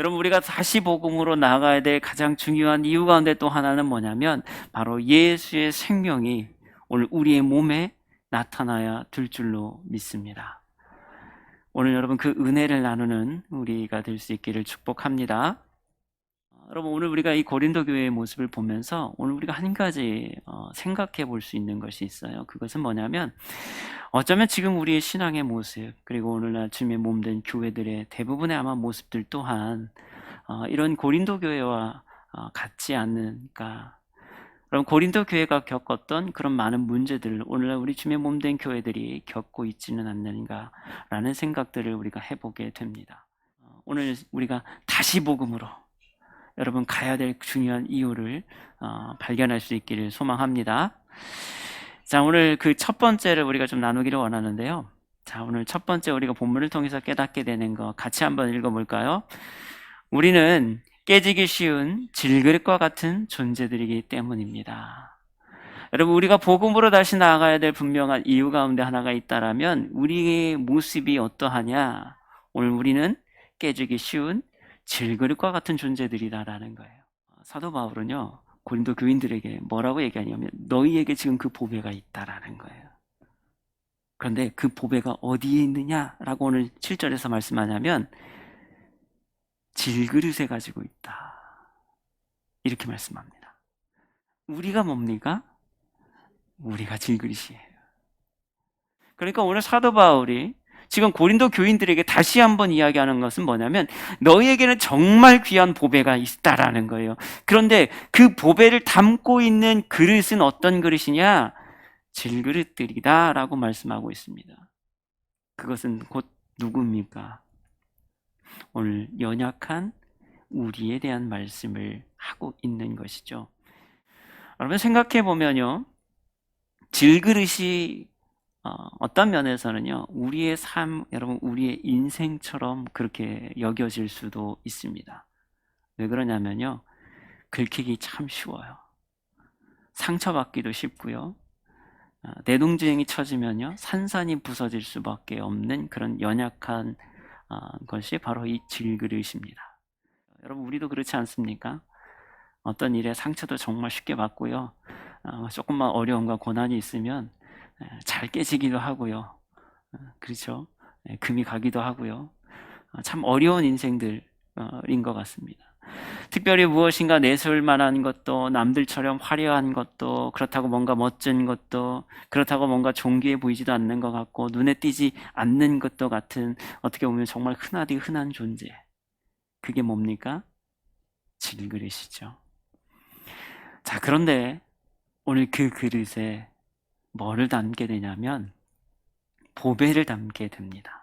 여러분, 우리가 다시 복음으로 나아가야 될 가장 중요한 이유 가운데 또 하나는 뭐냐면 바로 예수의 생명이 오늘 우리의 몸에 나타나야 될 줄로 믿습니다. 오늘 여러분 그 은혜를 나누는 우리가 될 수 있기를 축복합니다. 여러분, 오늘 우리가 이 고린도 교회의 모습을 보면서 오늘 우리가 한 가지 생각해 볼 수 있는 것이 있어요. 그것은 뭐냐면 어쩌면 지금 우리의 신앙의 모습, 그리고 오늘날 주님의 몸된 교회들의 대부분의 아마 모습들 또한 이런 고린도 교회와 같지 않는가. 그럼 고린도 교회가 겪었던 그런 많은 문제들을 오늘날 우리 주님의 몸된 교회들이 겪고 있지는 않는가라는 생각들을 우리가 해보게 됩니다. 오늘 우리가 다시 복음으로 여러분 가야 될 중요한 이유를 발견할 수 있기를 소망합니다. 자, 오늘 그 첫 번째를 우리가 좀 나누기를 원하는데요. 자, 오늘 첫 번째 우리가 본문을 통해서 깨닫게 되는 거 같이 한번 읽어볼까요? 우리는 깨지기 쉬운 질그릇과 같은 존재들이기 때문입니다. 여러분, 우리가 복음으로 다시 나아가야 될 분명한 이유 가운데 하나가 있다라면 우리의 모습이 어떠하냐? 오늘 우리는 깨지기 쉬운 질그릇과 같은 존재들이다라는 거예요. 사도 바울은요, 고린도 교인들에게 뭐라고 얘기하냐면 너희에게 지금 그 보배가 있다라는 거예요. 그런데 그 보배가 어디에 있느냐라고 오늘 7절에서 말씀하냐면 질그릇에 가지고 있다, 이렇게 말씀합니다. 우리가 뭡니까? 우리가 질그릇이에요. 그러니까 오늘 사도 바울이 지금 고린도 교인들에게 다시 한번 이야기하는 것은 뭐냐면 너희에게는 정말 귀한 보배가 있다라는 거예요. 그런데 그 보배를 담고 있는 그릇은 어떤 그릇이냐? 질그릇들이다 라고 말씀하고 있습니다. 그것은 곧 누구입니까? 오늘 연약한 우리에 대한 말씀을 하고 있는 것이죠. 여러분, 생각해 보면요, 질그릇이 어떤 면에서는요, 우리의 삶, 여러분, 우리의 인생처럼 그렇게 여겨질 수도 있습니다. 왜 그러냐면요, 긁히기 참 쉬워요. 상처받기도 쉽고요, 내동주행이 처지면요, 산산이 부서질 수밖에 없는 그런 연약한 것이 바로 이 질그릇입니다. 여러분, 우리도 그렇지 않습니까? 어떤 일에 상처도 정말 쉽게 받고요, 조금만 어려움과 고난이 있으면 잘 깨지기도 하고요. 그렇죠? 금이 가기도 하고요. 참 어려운 인생들인 것 같습니다. 특별히 무엇인가 내세울 만한 것도, 남들처럼 화려한 것도, 그렇다고 뭔가 멋진 것도, 그렇다고 뭔가 존귀해 보이지도 않는 것 같고 눈에 띄지 않는 것도 같은, 어떻게 보면 정말 흔하디 흔한 존재. 그게 뭡니까? 질그릇이죠. 자, 그런데 오늘 그 그릇에 뭐를 담게 되냐면 보배를 담게 됩니다.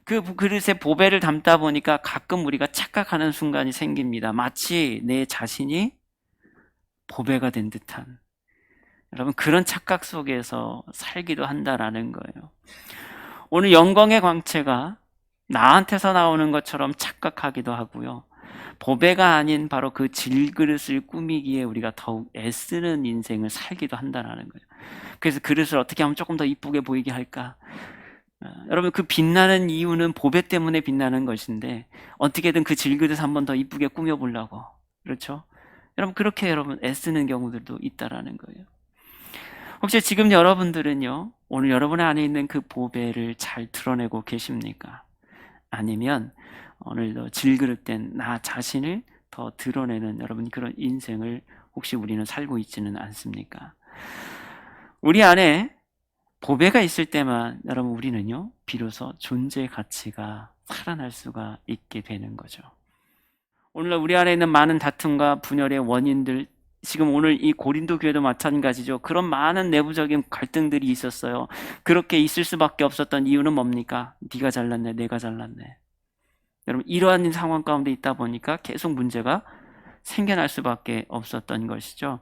그 그릇에 보배를 담다 보니까 가끔 우리가 착각하는 순간이 생깁니다. 마치 내 자신이 보배가 된 듯한, 여러분, 그런 착각 속에서 살기도 한다라는 거예요. 오늘 영광의 광채가 나한테서 나오는 것처럼 착각하기도 하고요, 보배가 아닌 바로 그 질그릇을 꾸미기에 우리가 더욱 애쓰는 인생을 살기도 한다는 거예요. 그래서 그릇을 어떻게 하면 조금 더 이쁘게 보이게 할까? 여러분, 그 빛나는 이유는 보배 때문에 빛나는 것인데 어떻게든 그 질그릇 한 번 더 이쁘게 꾸며보려고, 그렇죠? 여러분, 그렇게 여러분 애쓰는 경우들도 있다라는 거예요. 혹시 지금 여러분들은요, 오늘 여러분 안에 있는 그 보배를 잘 드러내고 계십니까? 아니면 오늘도 질그릇된 나 자신을 더 드러내는 여러분 그런 인생을 혹시 우리는 살고 있지는 않습니까? 우리 안에 보배가 있을 때만 여러분 우리는요, 비로소 존재의 가치가 살아날 수가 있게 되는 거죠. 오늘날 우리 안에 있는 많은 다툼과 분열의 원인들, 지금 오늘 이 고린도 교회도 마찬가지죠. 그런 많은 내부적인 갈등들이 있었어요. 그렇게 있을 수밖에 없었던 이유는 뭡니까? 네가 잘났네, 내가 잘났네. 여러분, 이러한 상황 가운데 있다 보니까 계속 문제가 생겨날 수밖에 없었던 것이죠.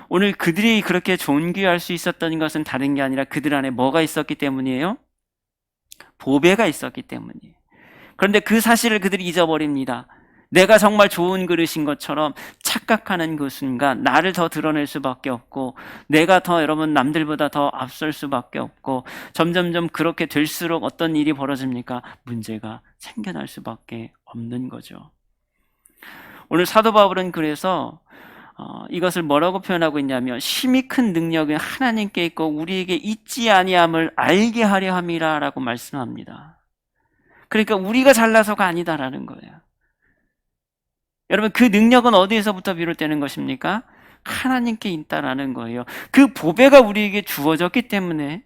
오늘 그들이 그렇게 존귀할 수 있었던 것은 다른 게 아니라 그들 안에 뭐가 있었기 때문이에요? 보배가 있었기 때문이에요. 그런데 그 사실을 그들이 잊어버립니다. 내가 정말 좋은 그릇인 것처럼 착각하는 그 순간 나를 더 드러낼 수밖에 없고, 내가 더 여러분 남들보다 더 앞설 수밖에 없고, 점점점 그렇게 될수록 어떤 일이 벌어집니까? 문제가 생겨날 수밖에 없는 거죠. 오늘 사도 바울은 그래서 이것을 뭐라고 표현하고 있냐면 심히 큰 능력은 하나님께 있고 우리에게 있지 아니함을 알게 하려 함이라라고 말씀합니다. 그러니까 우리가 잘나서가 아니다라는 거예요. 여러분, 그 능력은 어디에서부터 비롯되는 것입니까? 하나님께 있다라는 거예요. 그 보배가 우리에게 주어졌기 때문에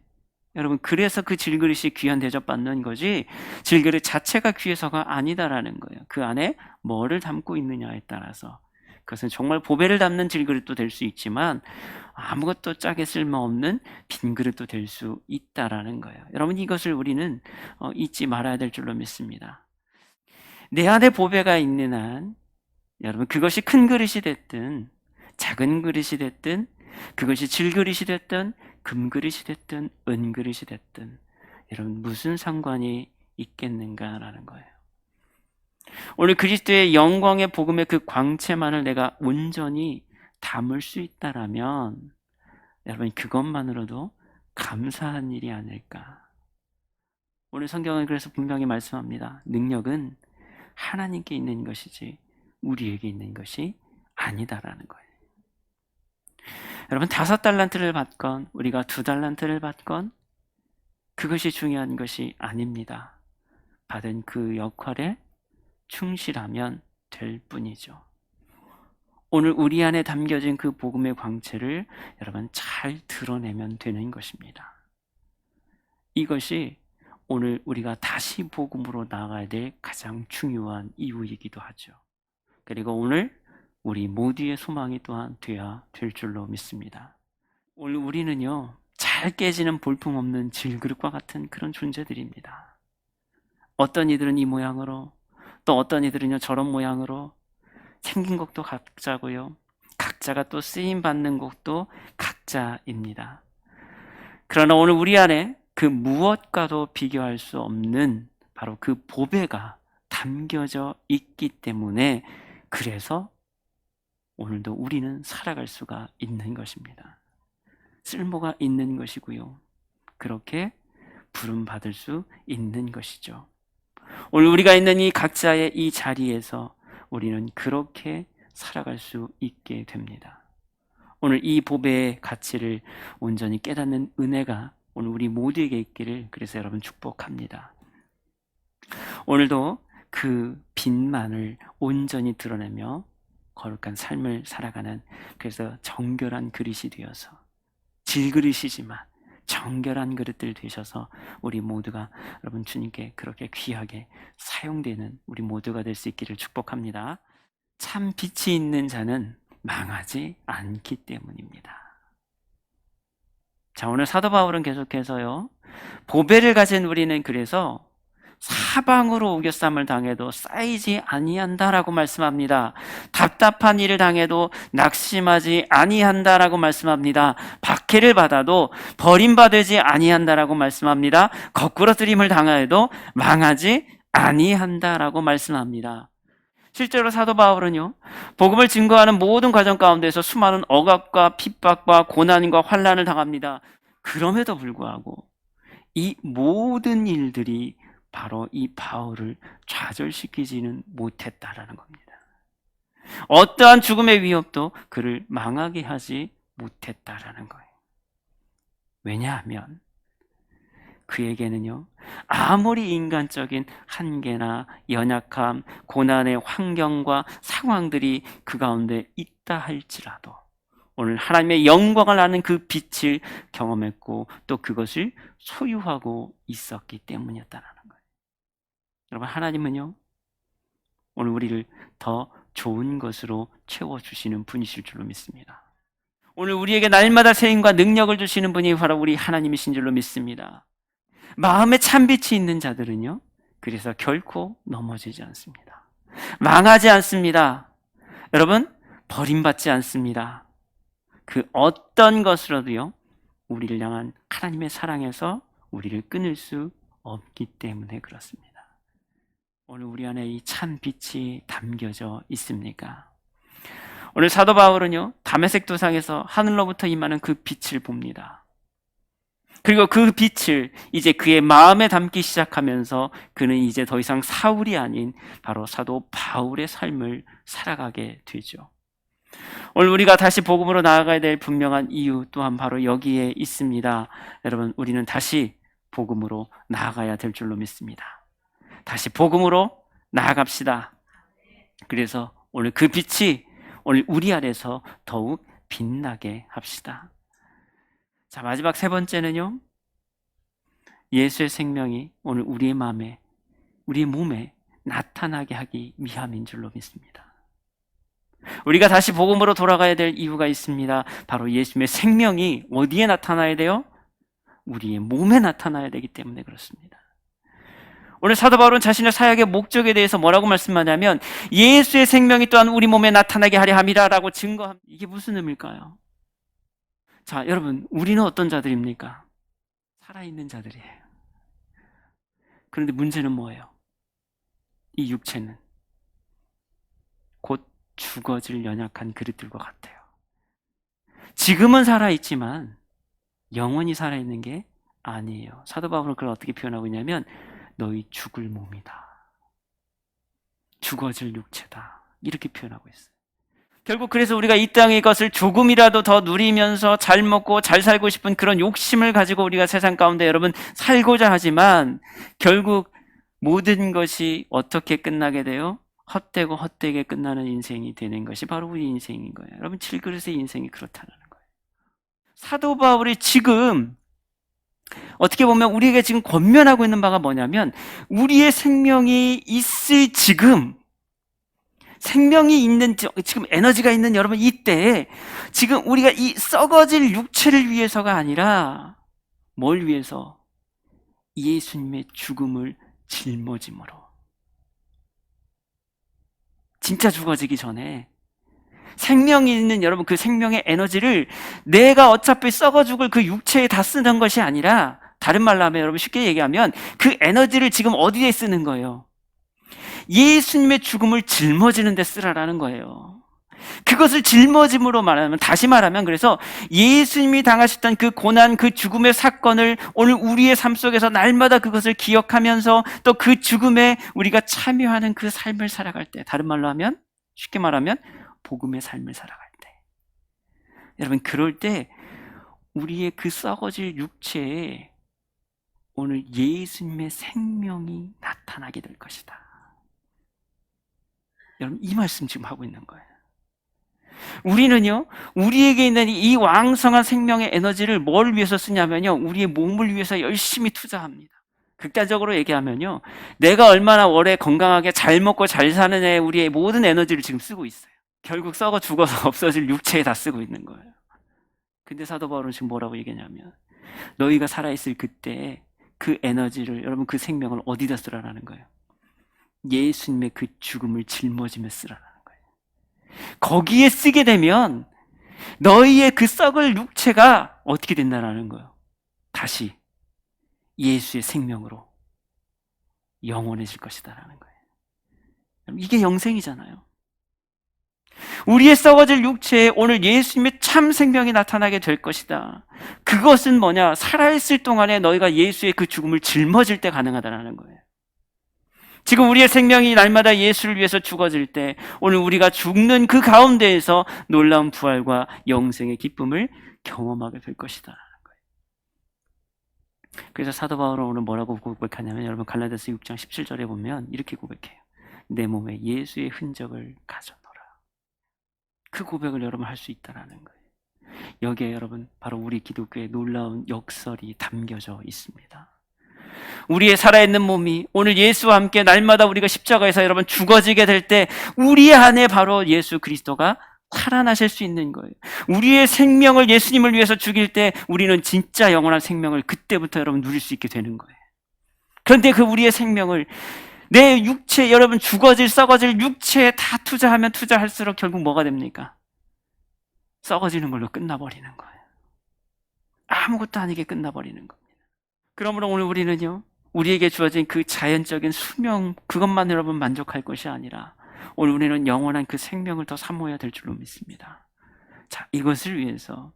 여러분, 그래서 그 질그릇이 귀한 대접받는 거지 질그릇 자체가 귀해서가 아니다라는 거예요. 그 안에 뭐를 담고 있느냐에 따라서 그것은 정말 보배를 담는 질그릇도 될 수 있지만 아무것도 짝에 쓸모없는 빈 그릇도 될 수 있다라는 거예요. 여러분, 이것을 우리는 잊지 말아야 될 줄로 믿습니다. 내 안에 보배가 있는 한 여러분, 그것이 큰 그릇이 됐든 작은 그릇이 됐든 그것이 질그릇이 됐든 금그릇이 됐든 은그릇이 됐든 여러분, 무슨 상관이 있겠는가라는 거예요. 오늘 그리스도의 영광의 복음의 그 광채만을 내가 온전히 담을 수 있다라면 여러분, 그것만으로도 감사한 일이 아닐까. 오늘 성경은 그래서 분명히 말씀합니다. 능력은 하나님께 있는 것이지 우리에게 있는 것이 아니다라는 거예요. 여러분, 5달란트를 받건 우리가 2달란트를 받건 그것이 중요한 것이 아닙니다. 받은 그 역할에 충실하면 될 뿐이죠. 오늘 우리 안에 담겨진 그 복음의 광채를 여러분 잘 드러내면 되는 것입니다. 이것이 오늘 우리가 다시 복음으로 나아가야 될 가장 중요한 이유이기도 하죠. 그리고 오늘 우리 모두의 소망이 또한 되어야 될 줄로 믿습니다. 오늘 우리는요, 잘 깨지는 볼품없는 질그릇과 같은 그런 존재들입니다. 어떤 이들은 이 모양으로, 또 어떤 이들은요 저런 모양으로, 생긴 것도 각자고요, 각자가 또 쓰임받는 것도 각자입니다. 그러나 오늘 우리 안에 그 무엇과도 비교할 수 없는 바로 그 보배가 담겨져 있기 때문에 그래서 오늘도 우리는 살아갈 수가 있는 것입니다. 쓸모가 있는 것이고요, 그렇게 부름받을 수 있는 것이죠. 오늘 우리가 있는 이 각자의 이 자리에서 우리는 그렇게 살아갈 수 있게 됩니다. 오늘 이 보배의 가치를 온전히 깨닫는 은혜가 오늘 우리 모두에게 있기를 그래서 여러분 축복합니다. 오늘도 그 빛만을 온전히 드러내며 거룩한 삶을 살아가는, 그래서 정결한 그릇이 되어서, 질그릇이지만 정결한 그릇들 되셔서 우리 모두가 여러분 주님께 그렇게 귀하게 사용되는 우리 모두가 될 수 있기를 축복합니다. 참 빛이 있는 자는 망하지 않기 때문입니다. 자, 오늘 사도 바울은 계속해서요, 보배를 가진 우리는 그래서 사방으로 우겨쌈을 당해도 쌓이지 아니한다라고 말씀합니다. 답답한 일을 당해도 낙심하지 아니한다라고 말씀합니다. 박해를 받아도 버림받지 아니한다라고 말씀합니다. 거꾸러뜨림을 당하여도 망하지 아니한다라고 말씀합니다. 실제로 사도 바울은요, 복음을 증거하는 모든 과정 가운데서 수많은 억압과 핍박과 고난과 환난을 당합니다. 그럼에도 불구하고 이 모든 일들이 바로 이 바울을 좌절시키지는 못했다라는 겁니다. 어떠한 죽음의 위협도 그를 망하게 하지 못했다라는 거예요. 왜냐하면 그에게는요, 아무리 인간적인 한계나 연약함, 고난의 환경과 상황들이 그 가운데 있다 할지라도 오늘 하나님의 영광을 아는 그 빛을 경험했고 또 그것을 소유하고 있었기 때문이었다는 거예요. 여러분, 하나님은요, 오늘 우리를 더 좋은 것으로 채워주시는 분이실 줄로 믿습니다. 오늘 우리에게 날마다 세임과 능력을 주시는 분이 바로 우리 하나님이신 줄로 믿습니다. 마음에 참빛이 있는 자들은요, 그래서 결코 넘어지지 않습니다. 망하지 않습니다. 여러분, 버림받지 않습니다. 그 어떤 것으로도요, 우리를 향한 하나님의 사랑에서 우리를 끊을 수 없기 때문에 그렇습니다. 오늘 우리 안에 이 참 빛이 담겨져 있습니까? 오늘 사도 바울은요, 다메섹 도상에서 하늘로부터 임하는 그 빛을 봅니다. 그리고 그 빛을 이제 그의 마음에 담기 시작하면서 그는 이제 더 이상 사울이 아닌 바로 사도 바울의 삶을 살아가게 되죠. 오늘 우리가 다시 복음으로 나아가야 될 분명한 이유 또한 바로 여기에 있습니다. 여러분, 우리는 다시 복음으로 나아가야 될 줄로 믿습니다. 다시 복음으로 나아갑시다. 그래서 오늘 그 빛이 오늘 우리 안에서 더욱 빛나게 합시다. 자, 마지막 세 번째는요, 예수의 생명이 오늘 우리의 마음에, 우리의 몸에 나타나게 하기 위함인 줄로 믿습니다. 우리가 다시 복음으로 돌아가야 될 이유가 있습니다. 바로 예수님의 생명이 어디에 나타나야 돼요? 우리의 몸에 나타나야 되기 때문에 그렇습니다. 오늘 사도 바울은 자신의 사역의 목적에 대해서 뭐라고 말씀하냐면 예수의 생명이 또한 우리 몸에 나타나게 하려 함이라라고 증거합니다. 이게 무슨 의미일까요? 자, 여러분, 우리는 어떤 자들입니까? 살아있는 자들이에요. 그런데 문제는 뭐예요? 이 육체는 곧 죽어질 연약한 그릇들과 같아요. 지금은 살아있지만 영원히 살아있는 게 아니에요. 사도 바울은 그걸 어떻게 표현하고 있냐면 너희 죽을 몸이다, 죽어질 육체다, 이렇게 표현하고 있어요. 결국 그래서 우리가 이 땅의 것을 조금이라도 더 누리면서 잘 먹고 잘 살고 싶은 그런 욕심을 가지고 우리가 세상 가운데 여러분 살고자 하지만 결국 모든 것이 어떻게 끝나게 돼요? 헛되고 헛되게 끝나는 인생이 되는 것이 바로 우리 인생인 거예요. 여러분, 질그릇의 인생이 그렇다는 거예요. 사도 바울이 지금 어떻게 보면 우리에게 지금 권면하고 있는 바가 뭐냐면 우리의 생명이 있을 지금, 생명이 있는 지금 에너지가 있는 여러분 이때에 지금 우리가 이 썩어질 육체를 위해서가 아니라 뭘 위해서? 예수님의 죽음을 짊어짐으로, 진짜 죽어지기 전에 생명이 있는 여러분 그 생명의 에너지를 내가 어차피 썩어 죽을 그 육체에 다 쓰는 것이 아니라, 다른 말로 하면 여러분 쉽게 얘기하면 그 에너지를 지금 어디에 쓰는 거예요? 예수님의 죽음을 짊어지는 데 쓰라라는 거예요. 그것을 짊어짐으로 말하면, 다시 말하면 그래서 예수님이 당하셨던 그 고난, 그 죽음의 사건을 오늘 우리의 삶 속에서 날마다 그것을 기억하면서 또 그 죽음에 우리가 참여하는 그 삶을 살아갈 때, 다른 말로 하면, 쉽게 말하면 복음의 삶을 살아갈 때, 여러분 그럴 때 우리의 그 썩어질 육체에 오늘 예수님의 생명이 나타나게 될 것이다. 여러분, 이 말씀 지금 하고 있는 거예요. 우리는요, 우리에게 있는 이 왕성한 생명의 에너지를 뭘 위해서 쓰냐면요, 우리의 몸을 위해서 열심히 투자합니다. 극단적으로 얘기하면요, 내가 얼마나 오래 건강하게 잘 먹고 잘 사는 애, 우리의 모든 에너지를 지금 쓰고 있어요. 결국 썩어 죽어서 없어질 육체에 다 쓰고 있는 거예요. 근데 사도 바울은 지금 뭐라고 얘기하냐면 너희가 살아있을 그때 그 에너지를, 여러분 그 생명을 어디다 쓰라라는 거예요? 예수님의 그 죽음을 짊어지며 쓰라라는 거예요. 거기에 쓰게 되면 너희의 그 썩을 육체가 어떻게 된다라는 거예요? 다시 예수의 생명으로 영원해질 것이다라는 거예요. 이게 영생이잖아요. 우리의 썩어질 육체에 오늘 예수님의 참 생명이 나타나게 될 것이다. 그것은 뭐냐? 살아있을 동안에 너희가 예수의 그 죽음을 짊어질 때 가능하다는 거예요. 지금 우리의 생명이 날마다 예수를 위해서 죽어질 때 오늘 우리가 죽는 그 가운데에서 놀라운 부활과 영생의 기쁨을 경험하게 될 것이다. 그래서 사도 바울은 오늘 뭐라고 고백하냐면, 여러분 갈라디아서 6장 17절에 보면 이렇게 고백해요. 내 몸에 예수의 흔적을 가져놓으라. 그 고백을 여러분 할 수 있다는 거예요. 여기에 여러분 바로 우리 기독교의 놀라운 역설이 담겨져 있습니다. 우리의 살아있는 몸이 오늘 예수와 함께 날마다 우리가 십자가에서 여러분 죽어지게 될 때 우리 안에 바로 예수 그리스도가 살아나실 수 있는 거예요. 우리의 생명을 예수님을 위해서 죽일 때 우리는 진짜 영원한 생명을 그때부터 여러분 누릴 수 있게 되는 거예요. 그런데 그 우리의 생명을 내 육체, 여러분 죽어질 썩어질 육체에 다 투자하면 투자할수록 결국 뭐가 됩니까? 썩어지는 걸로 끝나버리는 거예요. 아무것도 아니게 끝나버리는 겁니다. 그러므로 오늘 우리는요, 우리에게 주어진 그 자연적인 수명, 그것만 여러분 만족할 것이 아니라 오늘 우리는 영원한 그 생명을 더 사모해야 될 줄로 믿습니다. 자, 이것을 위해서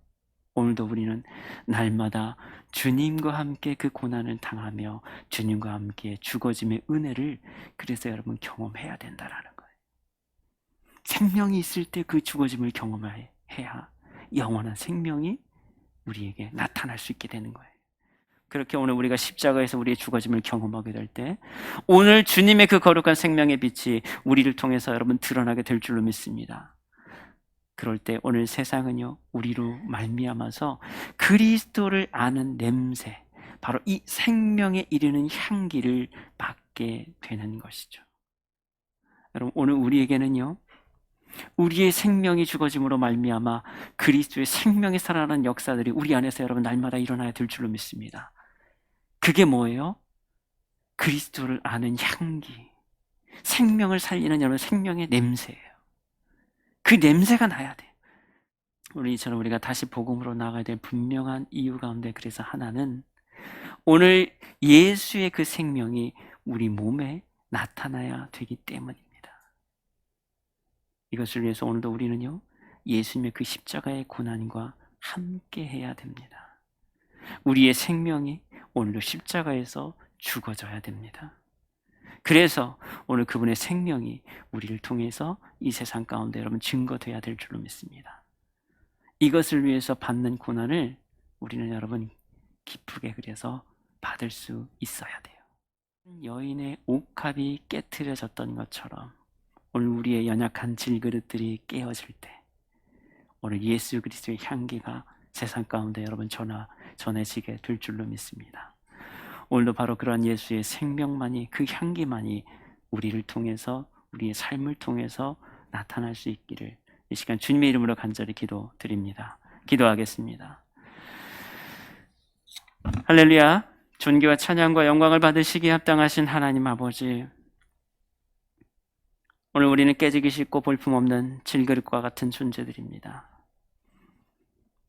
오늘도 우리는 날마다 주님과 함께 그 고난을 당하며 주님과 함께 죽어짐의 은혜를 그래서 여러분 경험해야 된다라는 거예요. 생명이 있을 때 그 죽어짐을 경험해야 영원한 생명이 우리에게 나타날 수 있게 되는 거예요. 그렇게 오늘 우리가 십자가에서 우리의 죽어짐을 경험하게 될 때 오늘 주님의 그 거룩한 생명의 빛이 우리를 통해서 여러분 드러나게 될 줄로 믿습니다. 그럴 때 오늘 세상은요 우리로 말미암아서 그리스도를 아는 냄새, 바로 이 생명에 이르는 향기를 맡게 되는 것이죠. 여러분 오늘 우리에게는요 우리의 생명이 죽어짐으로 말미암아 그리스도의 생명이 살아나는 역사들이 우리 안에서 여러분 날마다 일어나야 될 줄로 믿습니다. 그게 뭐예요? 그리스도를 아는 향기, 생명을 살리는 여러분 생명의 냄새예요. 그 냄새가 나야 돼요. 오늘 이처럼 우리가 다시 복음으로 나가야 될 분명한 이유 가운데 그래서 하나는 오늘 예수의 그 생명이 우리 몸에 나타나야 되기 때문입니다. 이것을 위해서 오늘도 우리는요 예수님의 그 십자가의 고난과 함께 해야 됩니다. 우리의 생명이 오늘도 십자가에서 죽어져야 됩니다. 그래서 오늘 그분의 생명이 우리를 통해서 이 세상 가운데 여러분 증거돼야 될 줄로 믿습니다. 이것을 위해서 받는 고난을 우리는 여러분 기쁘게 그래서 받을 수 있어야 돼요. 여인의 옥합이 깨트려졌던 것처럼 오늘 우리의 연약한 질그릇들이 깨어질 때 오늘 예수 그리스도의 향기가 세상 가운데 여러분 전해지게 될 줄로 믿습니다. 오늘도 바로 그러한 예수의 생명만이, 그 향기만이 우리를 통해서, 우리의 삶을 통해서 나타날 수 있기를 이 시간 주님의 이름으로 간절히 기도드립니다. 기도하겠습니다. 할렐루야. 존귀와 찬양과 영광을 받으시기에 합당하신 하나님 아버지, 오늘 우리는 깨지기 쉽고 볼품없는 질그릇과 같은 존재들입니다.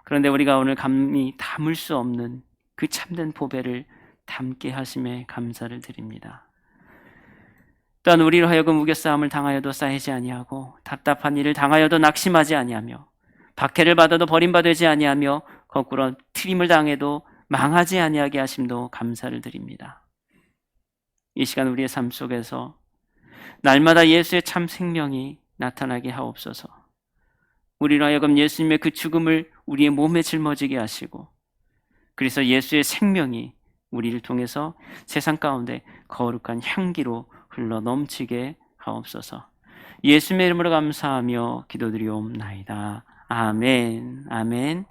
그런데 우리가 오늘 감히 담을 수 없는 그 참된 보배를 담게 하심에 감사를 드립니다. 또한 우리로 하여금 우겨싸움을 당하여도 쌓이지 아니하고 답답한 일을 당하여도 낙심하지 아니하며 박해를 받아도 버림받지 아니하며 거꾸로 트림을 당해도 망하지 아니하게 하심도 감사를 드립니다. 이 시간 우리의 삶 속에서 날마다 예수의 참 생명이 나타나게 하옵소서. 우리로 하여금 예수님의 그 죽음을 우리의 몸에 짊어지게 하시고 그래서 예수의 생명이 우리를 통해서 세상 가운데 거룩한 향기로 흘러 넘치게 하옵소서. 예수님의 이름으로 감사하며 기도드리옵나이다. 아멘. 아멘.